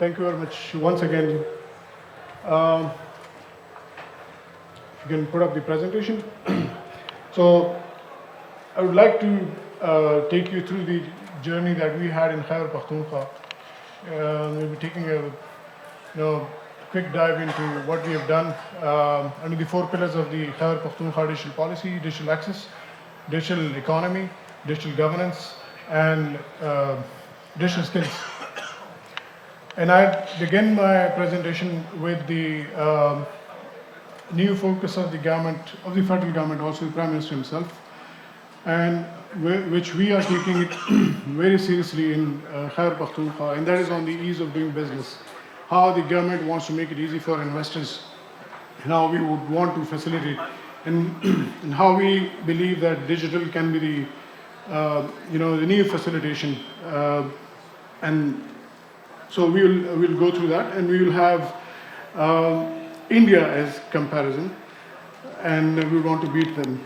Thank you very much once again. Um, if you can put up the presentation. So I would like to take you through the journey that we had in Khyber Pakhtunkhwa. We'll be taking a quick dive into what we have done under the 4 pillars of the Khyber Pakhtunkhwa digital policy: digital access, digital economy, digital governance, and digital skills. And I begin my presentation with the new focus of the government, of the federal government, also the Prime Minister himself, and which we are taking it very seriously in Khyber Pakhtunkhwa, and that is on the ease of doing business. How the government wants to make it easy for investors, and how we would want to facilitate, and how we believe that digital can be the new facilitation, and so we'll go through that, and we will have India as comparison, and we want to beat them.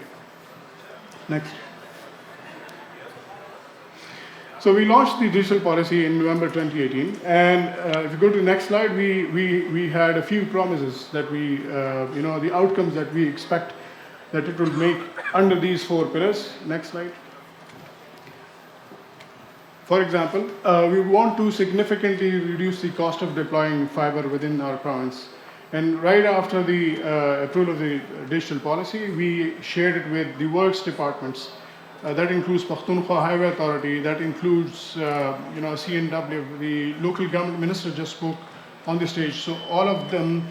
Next. So we launched the digital policy in November 2018, and if you go to the next slide, we had a few promises that the outcomes that we expect that it will make under these 4 pillars. Next slide. For example, we want to significantly reduce the cost of deploying fiber within our province. And right after the approval of the digital policy, we shared it with the works departments. That includes Pakhtunkhwa Highway Authority, that includes CNW, the local government minister just spoke on the stage. So all of them,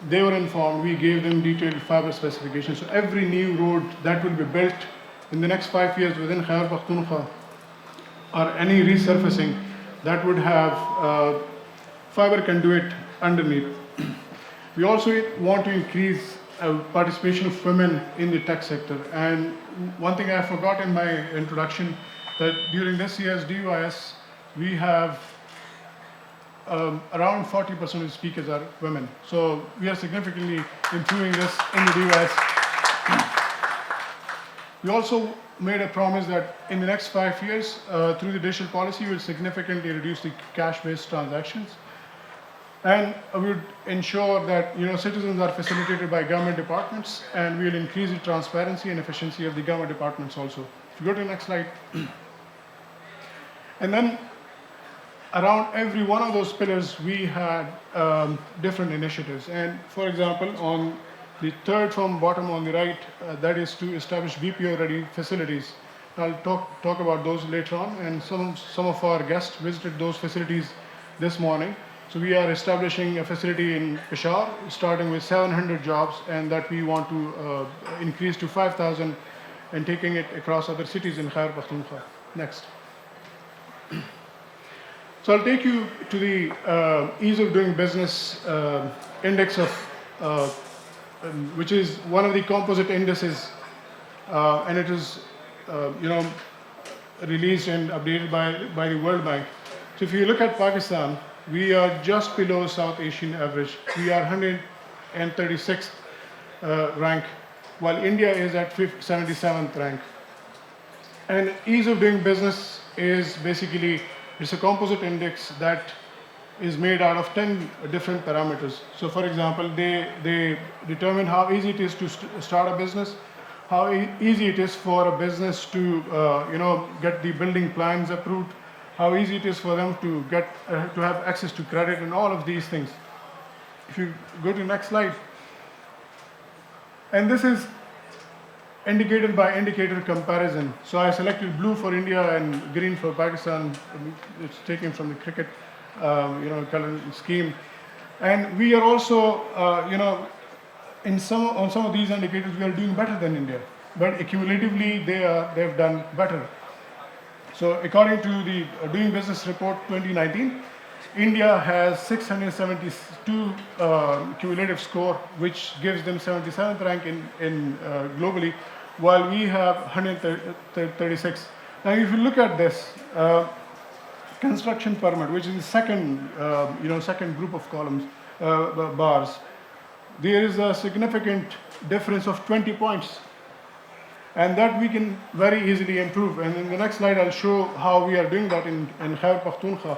they were informed, we gave them detailed fiber specifications. So every new road that will be built in the next 5 years within Khyber Pakhtunkhwa, or any resurfacing, that would have fiber conduit underneath. We also want to increase participation of women in the tech sector. And one thing I forgot in my introduction, that during this year's DYS, we have around 40% of the speakers are women. So we are significantly improving this in the DYS. We also made a promise that in the next 5 years, through the digital policy, we will significantly reduce the cash-based transactions. And we would ensure that citizens are facilitated by government departments, and we will increase the transparency and efficiency of the government departments also. If you go to the next slide. And then around every one of those pillars, we had different initiatives. And for example, on the third from bottom on the right, that is to establish BPO-ready facilities. I'll talk about those later on, and some of our guests visited those facilities this morning. So we are establishing a facility in Peshawar, starting with 700 jobs, and that we want to increase to 5,000 and taking it across other cities in Khyber Pakhtunkhwa. Next. So I'll take you to the ease of doing business index of which is one of the composite indices, and it is released and updated by the World Bank. So if you look at Pakistan, we are just below South Asian average. We are 136th rank, while India is at 77th rank. And ease of doing business is basically, it's a composite index that is made out of 10 different parameters. So for example, they determine how easy it is to start a business, how easy it is for a business to get the building plans approved, how easy it is for them to get to have access to credit, and all of these things. If you go to the next slide. And this is indicator by indicator comparison. So I selected blue for India and green for Pakistan. It's taken from the cricket color scheme. And we are also, on some of these indicators, we are doing better than India. But accumulatively, they have done better. So according to the Doing Business Report 2019, India has 672 cumulative score, which gives them 77th rank in globally, while we have 136. Now, if you look at this, construction permit, which is the second group of columns, bars, there is a significant difference of 20 points. And that we can very easily improve. And in the next slide, I'll show how we are doing that in Khyber Pakhtunkhwa.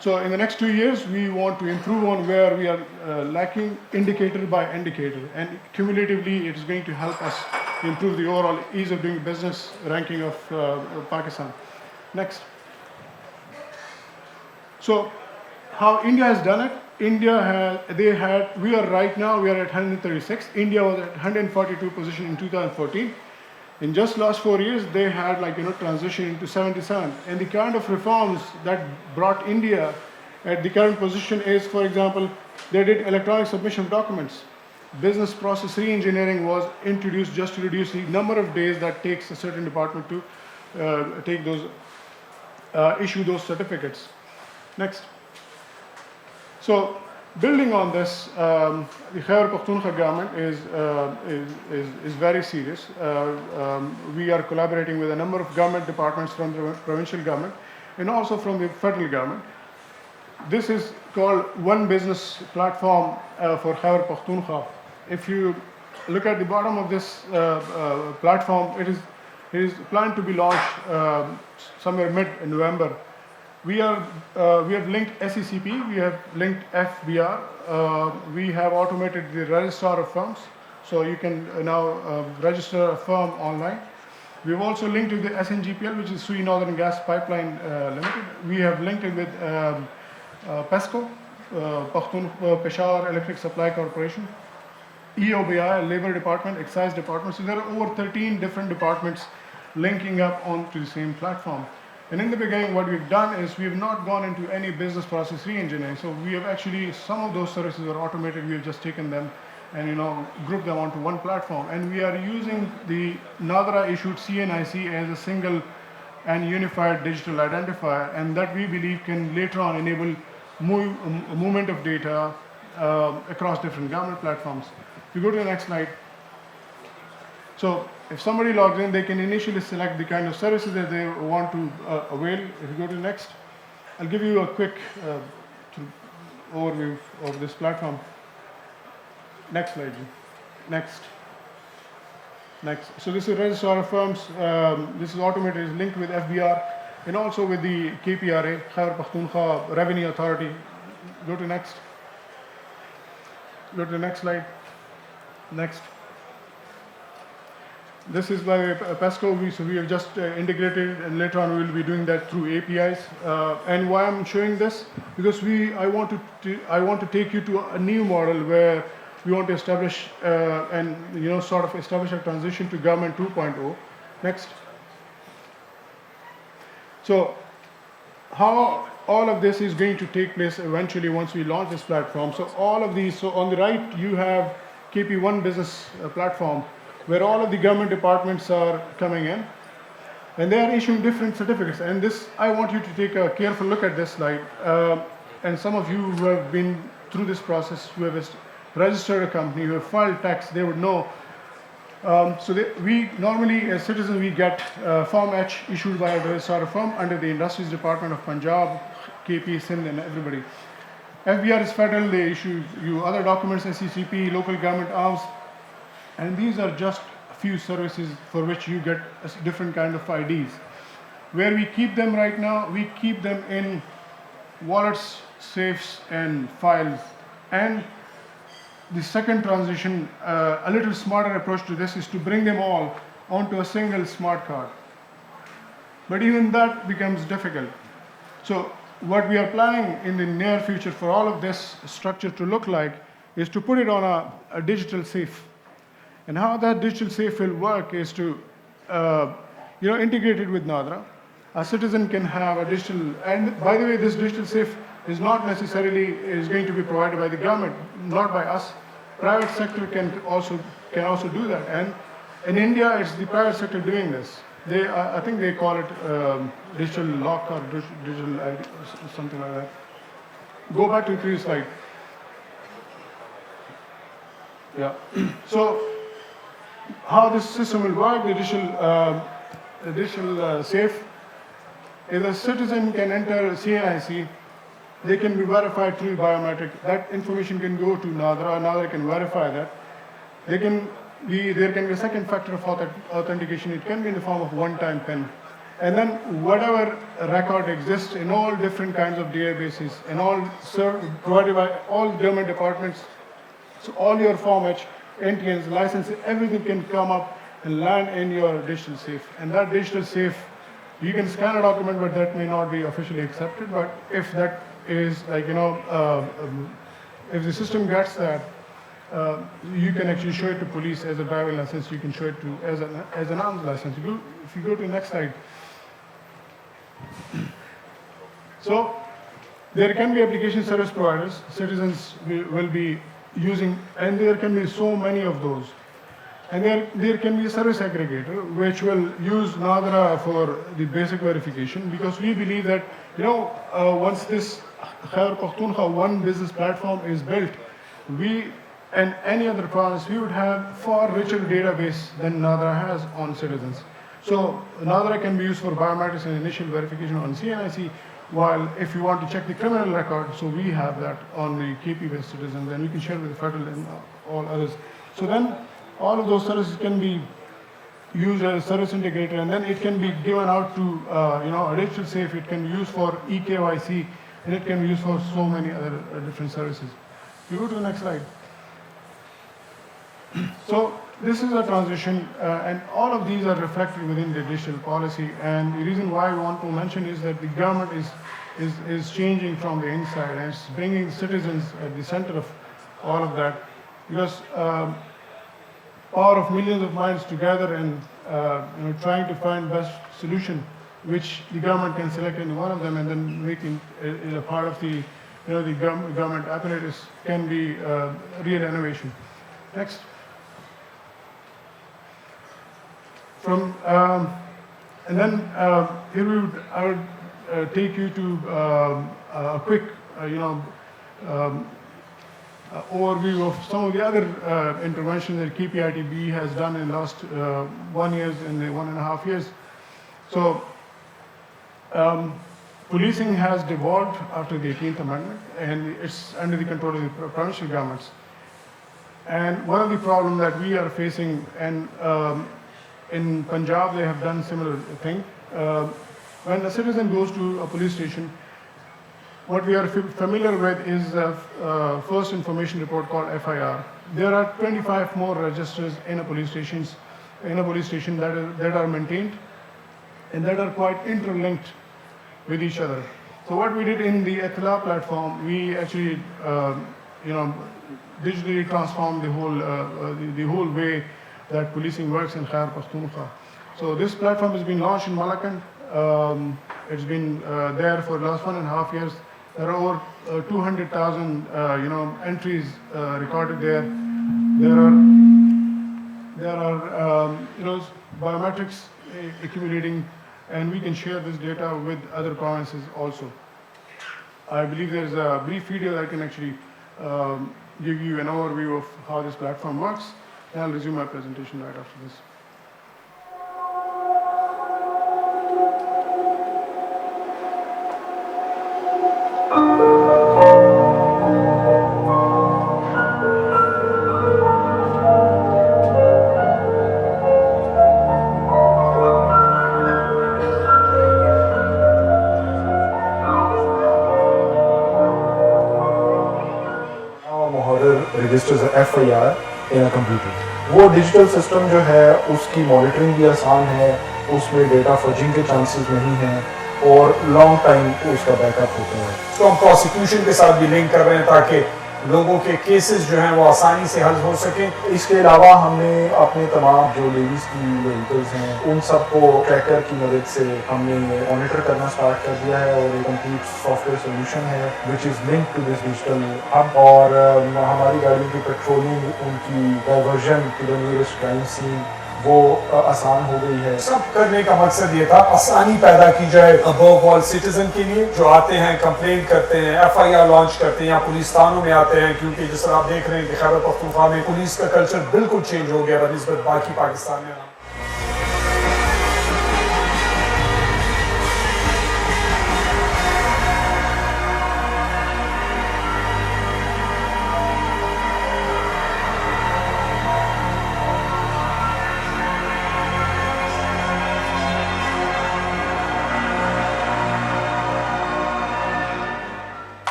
So in the next 2 years, we want to improve on where we are lacking indicator by indicator. And cumulatively, it is going to help us improve the overall ease of doing business ranking of Pakistan. Next. So how India has done it, we are right now, we are at 136. India was at 142 position in 2014. In just last 4 years, they had transition into 77. And the kind of reforms that brought India at the current position is, for example, they did electronic submission of documents. Business process re-engineering was introduced just to reduce the number of days that takes a certain department to issue those certificates. Next. So, building on this, the Khyber Pakhtunkhwa government is very serious. We are collaborating with a number of government departments from the provincial government and also from the federal government. This is called One Business Platform for Khyber Pakhtunkhwa. If you look at the bottom of this platform, it is planned to be launched somewhere mid-November. We have linked SECP, we have linked FBR, we have automated the registrar of firms, so you can now register a firm online. We've also linked to the SNGPL, which is Sui Northern Gas Pipeline Limited. We have linked it with PESCO, Peshawar Electric Supply Corporation, EOBI, Labor Department, Excise Department. So there are over 13 different departments linking up onto the same platform. And in the beginning, what we've done is we've not gone into any business process re-engineering. So we have actually, some of those services are automated. We have just taken them and grouped them onto one platform. And we are using the NADRA issued CNIC as a single and unified digital identifier, and that we believe can later on enable movement of data across different government platforms. If you go to the next slide. So if somebody logs in, they can initially select the kind of services that they want to avail. If you go to the next, I'll give you a quick overview of this platform. Next slide. Next. So this is registrar of firms. This is automated, is linked with FBR and also with the KPRA, Khyber Pakhtunkhwa Revenue Authority. Go to next. Go to the next slide. Next. This is by PESCO, so we have just integrated, and later on we will be doing that through APIs. And why I'm showing this? Because I want to take you to a new model where we want to establish and sort of establish a transition to Government 2.0. Next. So how all of this is going to take place eventually once we launch this platform. So all of these, so on the right you have KP1 business platform, where all of the government departments are coming in, and they are issuing different certificates. And this, I want you to take a careful look at this slide. And some of you who have been through this process, who have registered a company, who have filed tax, they would know. We normally, as citizens, we get Form H issued by a registrar firm under the Industries Department of Punjab, KP, Sindh, and everybody. FBR is federal, they issue you other documents, SECP, local government arms. And these are just a few services for which you get a different kind of IDs. Where we keep them right now, we keep them in wallets, safes, and files. And the second transition, a little smarter approach to this is to bring them all onto a single smart card. But even that becomes difficult. So what we are planning in the near future for all of this structure to look like is to put it on a digital safe. And how that digital safe will work is to, integrate it with NADRA. A citizen can have a digital, and by the way, this digital safe is not necessarily going to be provided by the government, not by us. Private sector can also do that. And in India, it's the private sector doing this. I think they call it digital lock or digital ID, something like that. Go back to the previous slide. Yeah. So how this system will work, the digital safe, if a citizen can enter CNIC, they can be verified through biometric. That information can go to NADRA, NADRA can verify that. There can be a second factor of authentication. It can be in the form of one-time PIN. And then whatever record exists in all different kinds of databases and all provided by all government departments, so all your Form H, NTNs, licenses, everything can come up and land in your digital safe. And that digital safe, you can scan a document, but that may not be officially accepted. But if that is like, if the system gets that, you can actually show it to police as a driving license. You can show it to as an arms license. If you go to the next slide. So there can be application service providers citizens will be using, and there can be so many of those. And there can be a service aggregator which will use Nadra for the basic verification, because we believe that once this Khyber Pakhtunkhwa one business platform is built, we and any other province, we would have far richer database than Nadra has on citizens. So Nadra can be used for biometrics and initial verification on CNIC, while if you want to check the criminal record, so we have that on the KP-based citizens, and we can share with the federal and all others. So then all of those services can be used as a service integrator, and then it can be given out to a digital safe. It can be used for eKYC, and it can be used for so many other different services. You go to the next slide. So this is a transition, and all of these are reflected within the digital policy. And the reason why I want to mention is that the government is changing from the inside, and it's bringing citizens at the center of all of that, because power of millions of minds together and trying to find best solution, which the government can select any one of them and then making it a part of the the government apparatus, can be real innovation. Next. And then here I would take you to a quick overview of some of the other interventions that KPITB has done in the last 1 year and 1.5 years. So policing has devolved after the 18th Amendment, and it's under the control of the provincial governments. And one of the problems that we are facing, and in Punjab they have done similar thing, when a citizen goes to a police station, what we are familiar with is a first information report called FIR. There are 25 more registers in a police station that are maintained and that are quite interlinked with each other. So what we did in the Atla platform, we actually digitally transformed the whole way that policing works in Khyber Pakhtunkhwa. So this platform has been launched in Malakand. It's been there for the last 1.5 years. There are over 200,000 entries recorded there. There are biometrics accumulating, and we can share this data with other provinces also. I believe there's a brief video that can actually give you an overview of how this platform works. And I'll resume my presentation right after this. Registers FIR in a computer. वो digital system जो है उसकी monitoring भी आसान है, उसमें data fudging के chances नहीं हैं और लॉन्ग टाइम उसका बैकअप होता है। तो हम प्रोसिक्यूशन के साथ भी लिंक कर रहे हैं ताकि लोगों के केसेस जो हैं वो आसानी से हल हो सकें। इसके अलावा हमने अपने तमाम जो लेडीज की व्हीकल्स हैं उन सबको ट्रैकर की मदद से हमने मॉनिटर करना स्टार्ट कर दिया है और एक कंप्लीट सॉफ्टवेयर सोल्यूशन है which is link to this digital hub. और हमारी गाड़ियों की पेट्रोलिंग, उनकी diversion to the nearest crime scene वो आसान हो गई है। सब करने का मकसद ये था आसानी पैदा की जाए अबव ऑल सिटीजन के लिए जो आते हैं, कंप्लेंट करते हैं, FIR लॉन्च करते हैं या पुलिस थानों में आते हैं, क्योंकि जिस तरह आप देख रहे हैं कि खैबर पख्तूनख्वा में पुलिस का कल्चर बिल्कुल चेंज हो गया बनिस्बत बाकी पाकिस्तान में।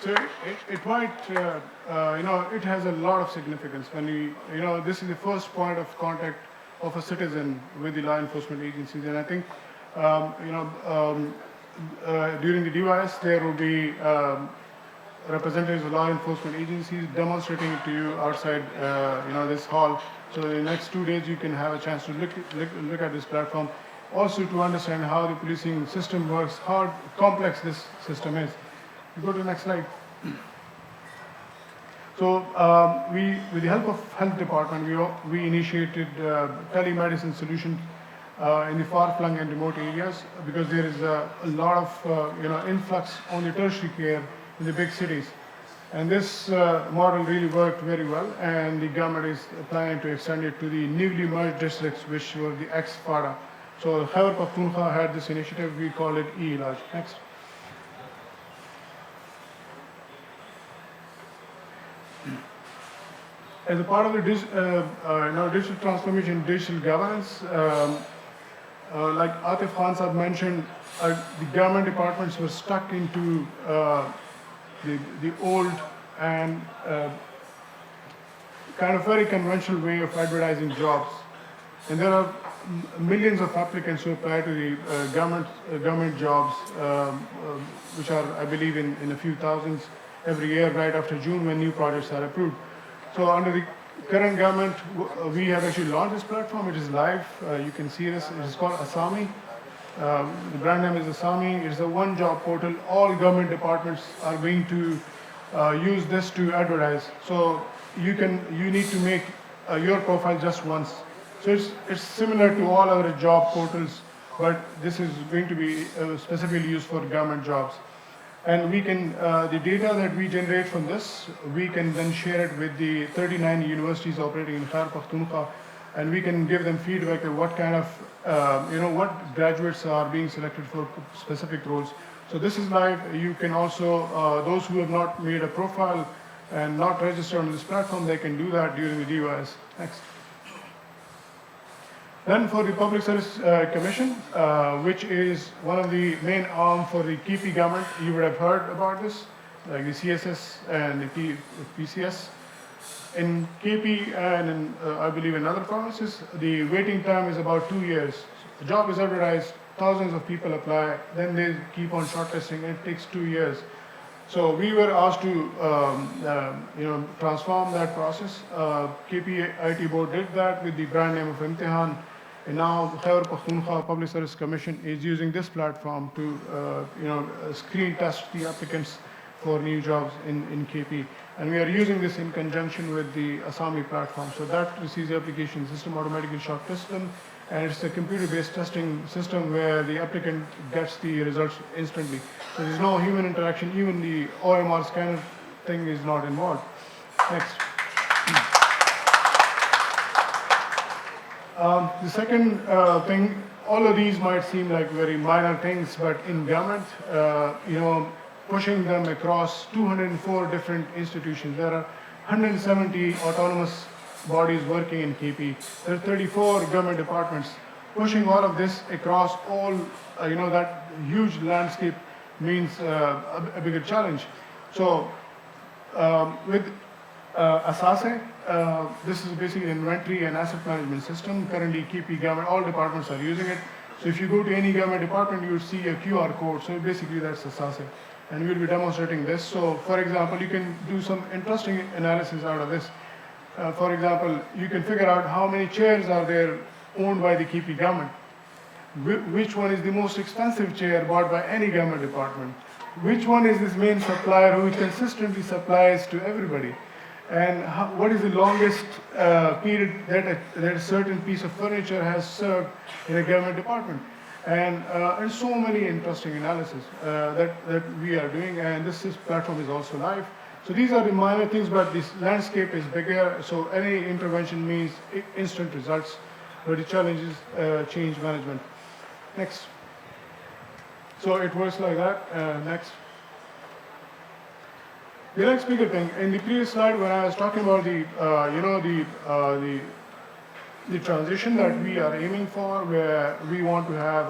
So it might, it has a lot of significance when this is the first point of contact of a citizen with the law enforcement agencies. And I think, during the DYS, there will be representatives of law enforcement agencies demonstrating it to you outside, this hall. So in the next 2 days, you can have a chance to look at this platform. Also to understand how the policing system works, how complex this system is. You go to the next slide. So with the help of health department, we initiated telemedicine solutions in the far-flung and remote areas, because there is a lot of influx on the tertiary care in the big cities. And this model really worked very well, and the government is planning to extend it to the newly merged districts, which were the ex-FADA. So Khyber Pakhtunkhwa had this initiative, we call it e-Ilaj. Next. As a part of the digital transformation, digital governance, like Atif Khan Sahab mentioned, the government departments were stuck into the old and kind of very conventional way of advertising jobs. And there are millions of applicants who apply to the government jobs, which are, I believe, in a few thousands every year, right after June, when new projects are approved. So under the current government, we have actually launched this platform. It is live. You can see this. It is called Asami. The brand name is Asami. It is a one-job portal. All government departments are going to use this to advertise. So you need to make your profile just once. So it's similar to all other job portals, but this is going to be specifically used for government jobs. And we can, the data that we generate from this, we can then share it with the 39 universities operating in Khyber Pakhtunkhwa, and we can give them feedback of what kind of, what graduates are being selected for specific roles. So this is live. You can also, those who have not made a profile and not registered on this platform, they can do that during the DYS. Next. Then for the Public Service Commission, which is one of the main arm for the KP government, you would have heard about this, like the CSS and the PCS. In KP and in, I believe in other provinces, the waiting time is about 2 years. The job is advertised, thousands of people apply, then they keep on shortlisting, and it takes 2 years. So we were asked to, transform that process. KPIT board did that with the brand name of Imtihan. And now Khyber Pakhtunkhwa Public Service Commission is using this platform to, screen test the applicants for new jobs in KP. And we are using this in conjunction with the Asami platform. So that receives the application system automatically shortlisted, and it's a computer-based testing system where the applicant gets the results instantly. So there's no human interaction. Even the OMR scanner thing is not involved. Next. The second thing, all of these might seem like very minor things, but in government, pushing them across 204 different institutions. There are 170 autonomous bodies working in KP. There are 34 government departments. Pushing all of this across all, that huge landscape means a bigger challenge. So with Asase, this is basically an inventory and asset management system. Currently, KP government, all departments are using it. So if you go to any government department, you will see a QR code. So basically, that's Asase. And we'll be demonstrating this. So for example, you can do some interesting analysis out of this. For example, you can figure out how many chairs are there owned by the KP government. Which one is the most expensive chair bought by any government department? Which one is this main supplier who consistently supplies to everybody? And what is the longest period that a certain piece of furniture has served in a government department? And so many interesting analysis that we are doing, and this platform is also live. So these are the minor things, but this landscape is bigger, so any intervention means instant results, but the challenge is change management. Next. So it works like that. Next. The next bigger thing, in the previous slide when I was talking about the transition that we are aiming for, where we want to have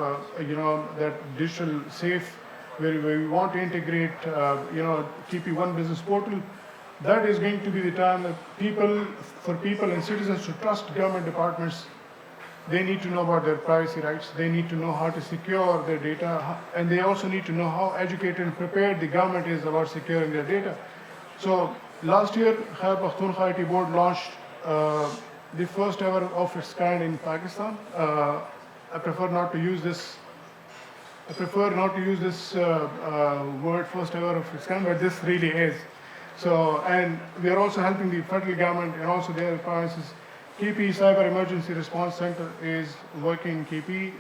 that digital safe where we want to integrate, KP One Business Portal. That is going to be the time that people and citizens to trust government departments. They need to know about their privacy rights. They need to know how to secure their data, and they also need to know how educated and prepared the government is about securing their data. So last year, Khyber Pakhtunkhwa IT Board launched the first ever of its kind in Pakistan. I prefer not to use this word first ever of its kind, but this really is. So, and we are also helping the federal government and also their provinces. KP Cyber Emergency Response Center is working in KP.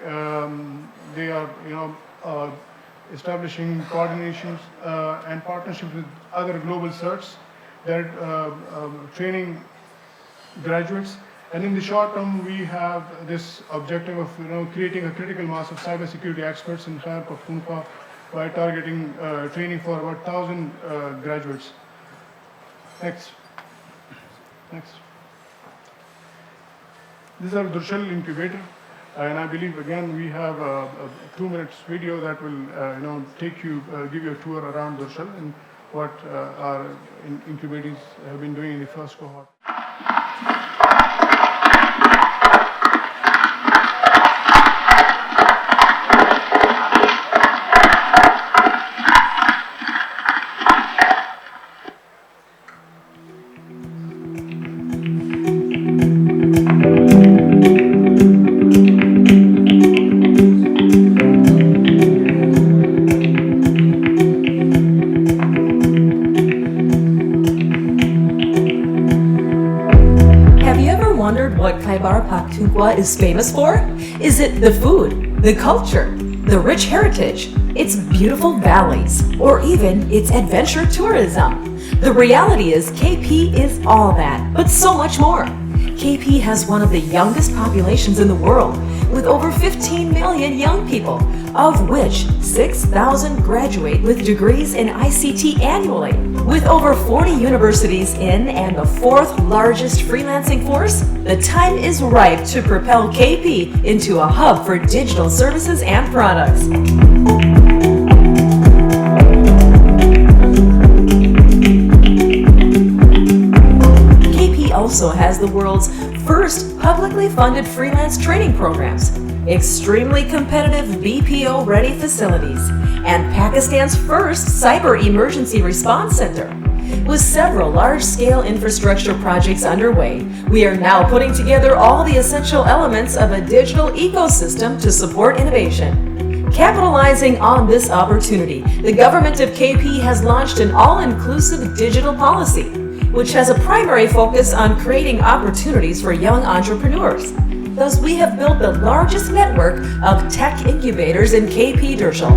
They are, establishing coordinations and partnerships with other global certs. They're training graduates. And in the short term, we have this objective of creating a critical mass of cybersecurity experts in Khyber Pakhtunkhwa by targeting training for about 1,000 graduates. Next. This is our Durshal incubator, and I believe again we have a 2 minutes video that will give you a tour around Durshal and what our incubators have been doing in the first cohort. What Khyber Pakhtunkhwa is famous for? Is it the food, the culture, the rich heritage, its beautiful valleys, or even its adventure tourism? The reality is KP is all that, but so much more. KP has one of the youngest populations in the world, with over 15 million young people, of which 6,000 graduate with degrees in ICT annually. With over 40 universities in and the fourth largest freelancing force, the time is ripe to propel KP into a hub for digital services and products. KP also has the world's first publicly funded freelance training programs, extremely competitive BPO-ready facilities, and Pakistan's first cyber emergency response center. With several large-scale infrastructure projects underway, we are now putting together all the essential elements of a digital ecosystem to support innovation. Capitalizing on this opportunity, the Government of KP has launched an all-inclusive digital policy, which has a primary focus on creating opportunities for young entrepreneurs. Thus, we have built the largest network of tech incubators in KP Durshal.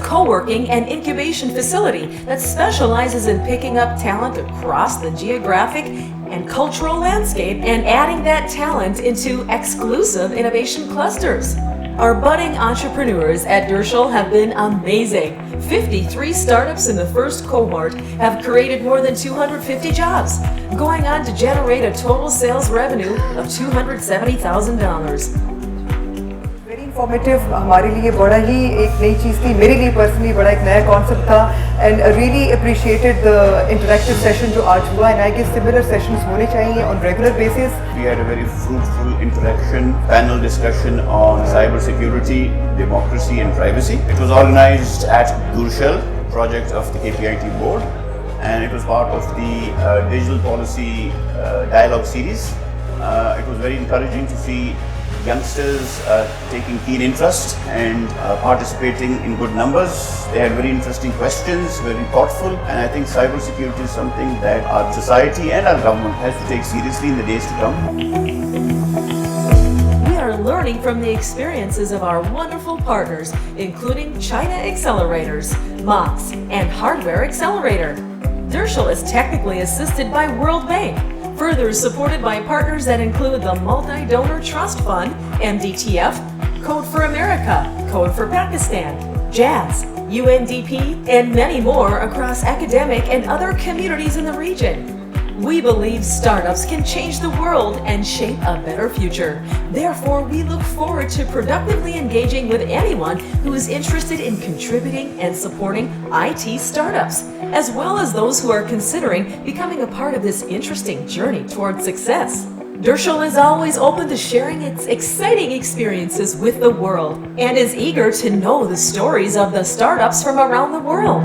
Co-working and incubation facility that specializes in picking up talent across the geographic and cultural landscape and adding that talent into exclusive innovation clusters. Our budding entrepreneurs at Durshal have been amazing. 53 startups in the first cohort have created more than 250 jobs, going on to generate a total sales revenue of $270,000. Informative हमारे लिए बड़ा ही एक नई चीज़ थी, मेरे लिए personally बड़ा एक नया कॉन्सेप्ट था, and really appreciated the interactive session जो आज हुआ, and I guess similar sessions होने चाहिए on regular basis. We had a very fruitful interaction, panel discussion on cyber security, democracy and privacy. It was organized at Durshal, project of the KPIT board, and it was part of the digital policy dialogue series. It was very encouraging to see youngsters taking keen interest and participating in good numbers. They had very interesting questions, very thoughtful, and I think cybersecurity is something that our society and our government has to take seriously in the days to come. We are learning from the experiences of our wonderful partners, including China Accelerators, MOX, and Hardware Accelerator. Durshal is technically assisted by World Bank, Further supported by partners that include the Multi-Donor Trust Fund, MDTF, Code for America, Code for Pakistan, JAZZ, UNDP, and many more across academic and other communities in the region. We believe startups can change the world and shape a better future. Therefore, we look forward to productively engaging with anyone who is interested in contributing and supporting IT startups, as well as those who are considering becoming a part of this interesting journey towards success. Dershel is always open to sharing its exciting experiences with the world and is eager to know the stories of the startups from around the world.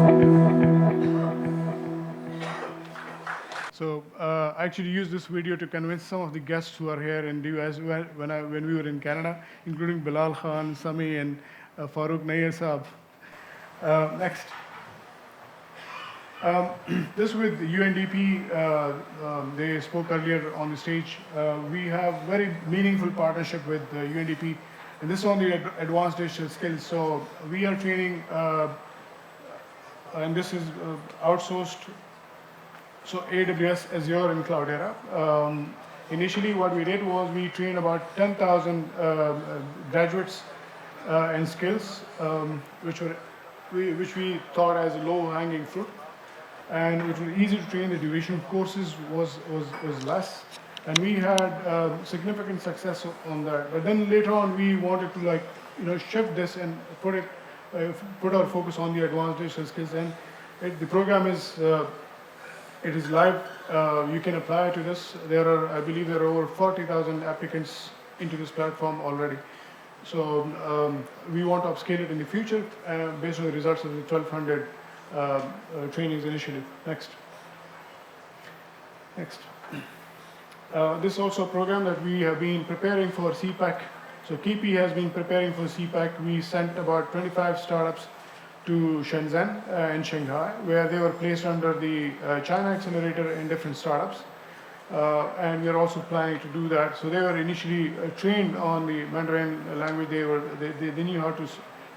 So I actually used this video to convince some of the guests who are here in DYS when we were in Canada, including Bilal Khan, Sami, and Farooq Nair Saab. Next. This with UNDP, they spoke earlier on the stage. We have very meaningful partnership with UNDP, and this is on the advanced digital skills. So we are training, and this is outsourced. So AWS, Azure, and Cloudera. Initially, what we did was we trained about 10,000 graduates in skills, which we thought as a low-hanging fruit, and it was easy to train. The duration of courses was less, and we had significant success on that. But then later on, we wanted to shift this and put our focus on the advanced digital skills. And the program is. It is live. You can apply to this. I believe there are over 40,000 applicants into this platform already. So we want to upscale it in the future based on the results of the 1,200 trainings initially. Next. This is also a program that we have been preparing for CPAC. So KP has been preparing for CPAC. We sent about 25 startups to Shenzhen and Shanghai, where they were placed under the China Accelerator in different startups. And we are also planning to do that. So they were initially trained on the Mandarin language. They knew how to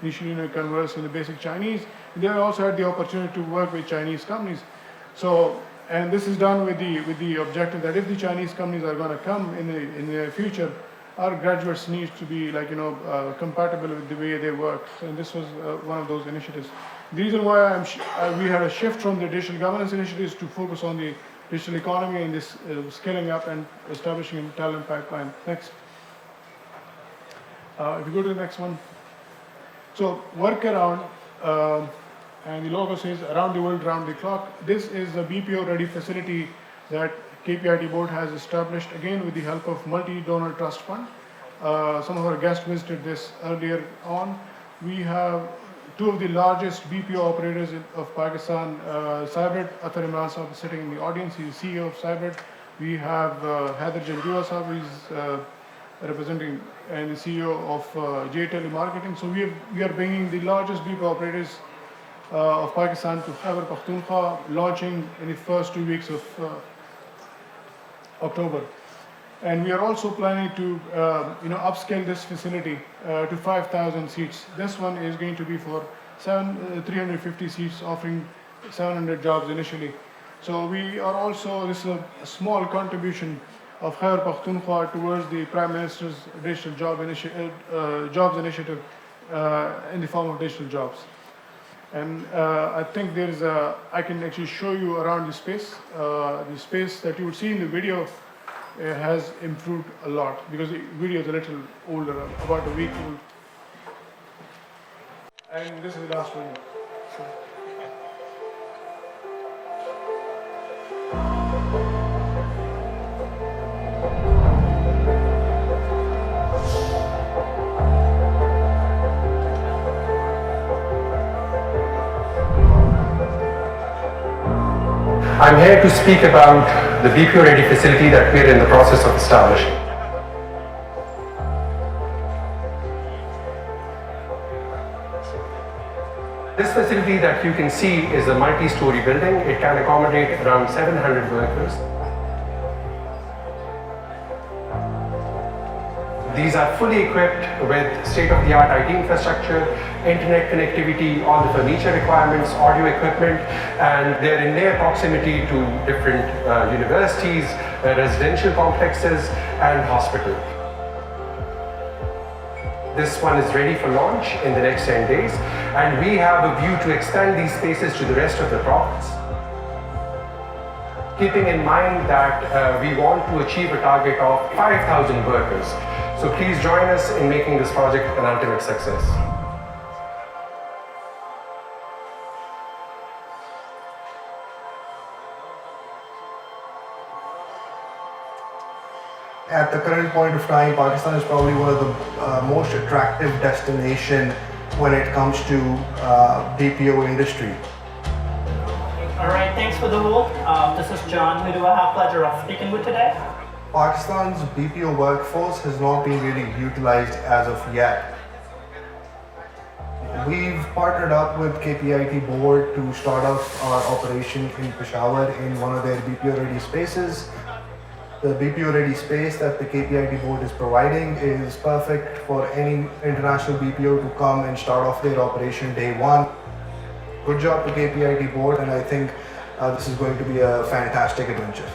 initially converse in the basic Chinese. They also had the opportunity to work with Chinese companies. So, and this is done with the objective that if the Chinese companies are going to come in the future, our graduates need to be compatible with the way they work, and this was one of those initiatives. The reason why we had a shift from the digital governance initiatives to focus on the digital economy and this scaling up and establishing a talent pipeline. Next. If you go to the next one. So workaround, and the logo says around the world, around the clock. This is a BPO ready facility that KPIT board has established, again with the help of Multi-Donor Trust Fund. Some of our guests visited this earlier on. We have two of the largest BPO operators of Pakistan, Cybrid, Athar Imran Saab is sitting in the audience. He's CEO of Cybrid. We have Haider Jandua Saab, he's representing and the CEO of J Telemarketing. So we are bringing the largest BPO operators of Pakistan to Khyber Pakhtunkhwa, launching in the first 2 weeks of October. And we are also planning to upscale this facility to 5,000 seats. This one is going to be for 350 seats, offering 700 jobs initially. So we are also, this is a small contribution of Khyber Pakhtunkhwa towards the Prime Minister's digital jobs initiative in the form of digital jobs. And I think I can actually show you around the space. The space that you would see in the video has improved a lot because the video is a little older, about a week old. And this is the last one. I'm here to speak about the BPO ready facility that we're in the process of establishing. This facility that you can see is a multi-story building. It can accommodate around 700 workers. These are fully equipped with state-of-the-art IT infrastructure, internet connectivity, all the furniture requirements, audio equipment, and they're in near proximity to different universities, residential complexes, and hospitals. This one is ready for launch in the next 10 days, and we have a view to expand these spaces to the rest of the province, keeping in mind that we want to achieve a target of 5,000 workers. So please join us in making this project an ultimate success. At the current point of time, Pakistan is probably one of the most attractive destination when it comes to BPO industry. All right, thanks for the hold. This is John. Who do I have pleasure of speaking with today? Pakistan's BPO workforce has not been really utilized as of yet. We've partnered up with KPIT board to start off our operation in Peshawar in one of their BPO ready spaces. The BPO ready space that the KPIT board is providing is perfect for any international BPO to come and start off their operation day one. Good job to KPIT board, and I think this is going to be a fantastic adventure.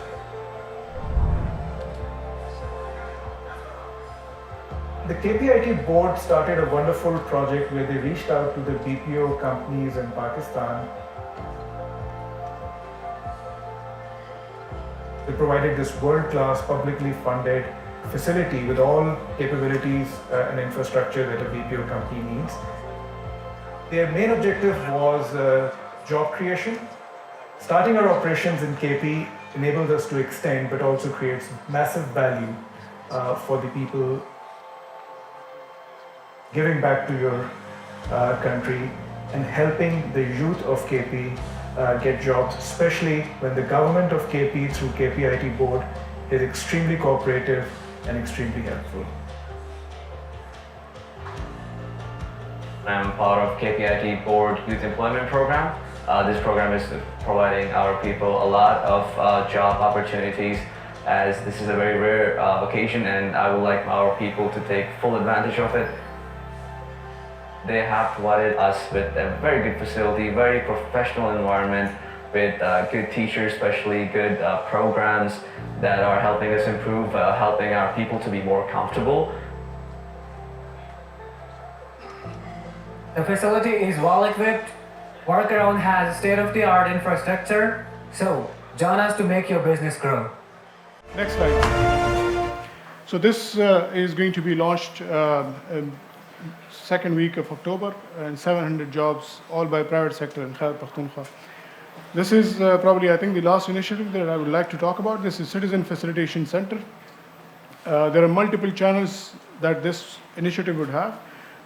The KPIT board started a wonderful project where they reached out to the BPO companies in Pakistan. They provided this world-class publicly funded facility with all capabilities and infrastructure that a BPO company needs. Their main objective was job creation. Starting our operations in KP enables us to extend, but also creates massive value for the people, giving back to your country and helping the youth of KP get jobs, especially when the government of KP through KPIT board is extremely cooperative and extremely helpful. I'm part of KPIT board youth employment program. This program is providing our people a lot of job opportunities, as this is a very rare occasion, and I would like our people to take full advantage of it. They have provided us with a very good facility, very professional environment with good teachers, especially good programs that are helping us improve, helping our people to be more comfortable. The facility is well equipped, workaround has state-of-the-art infrastructure, so join us to make your business grow. Next slide. So this is going to be launched second week of October, and 700 jobs, all by private sector in Khyber Pakhtunkhwa. This is probably, I think, the last initiative that I would like to talk about. This is Citizen Facilitation Center. There are multiple channels that this initiative would have.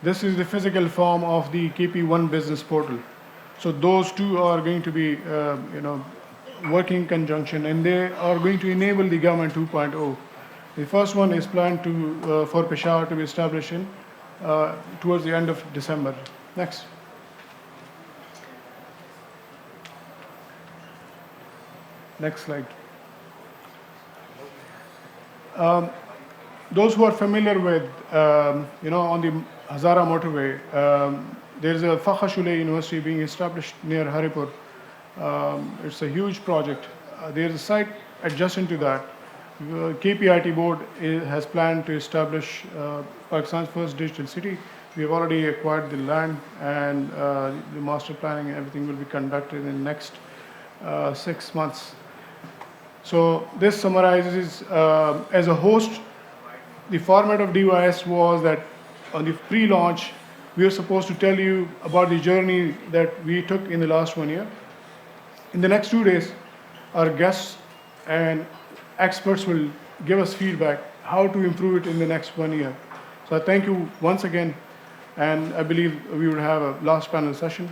This is the physical form of the KP1 business portal. So those two are going to be, working in conjunction, and they are going to enable the Government 2.0. The first one is planned to for Peshawar to be established in towards the end of December. Next. Next slide. Those who are familiar with, on the Hazara motorway, there is a Fakhashule University being established near Haripur. It's a huge project. There is a site adjacent to that. KPIT board has planned to establish Pakistan's first digital city. We have already acquired the land, and the master planning and everything will be conducted in the next 6 months. So this summarizes, as a host, the format of DYS was that on the pre-launch, we were supposed to tell you about the journey that we took in the last 1 year. In the next 2 days, our guests and experts will give us feedback how to improve it in the next 1 year. So I thank you once again, and I believe we will have a last panel session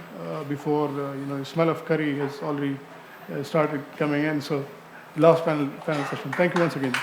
before the smell of curry has already started coming in. So last panel session. Thank you once again.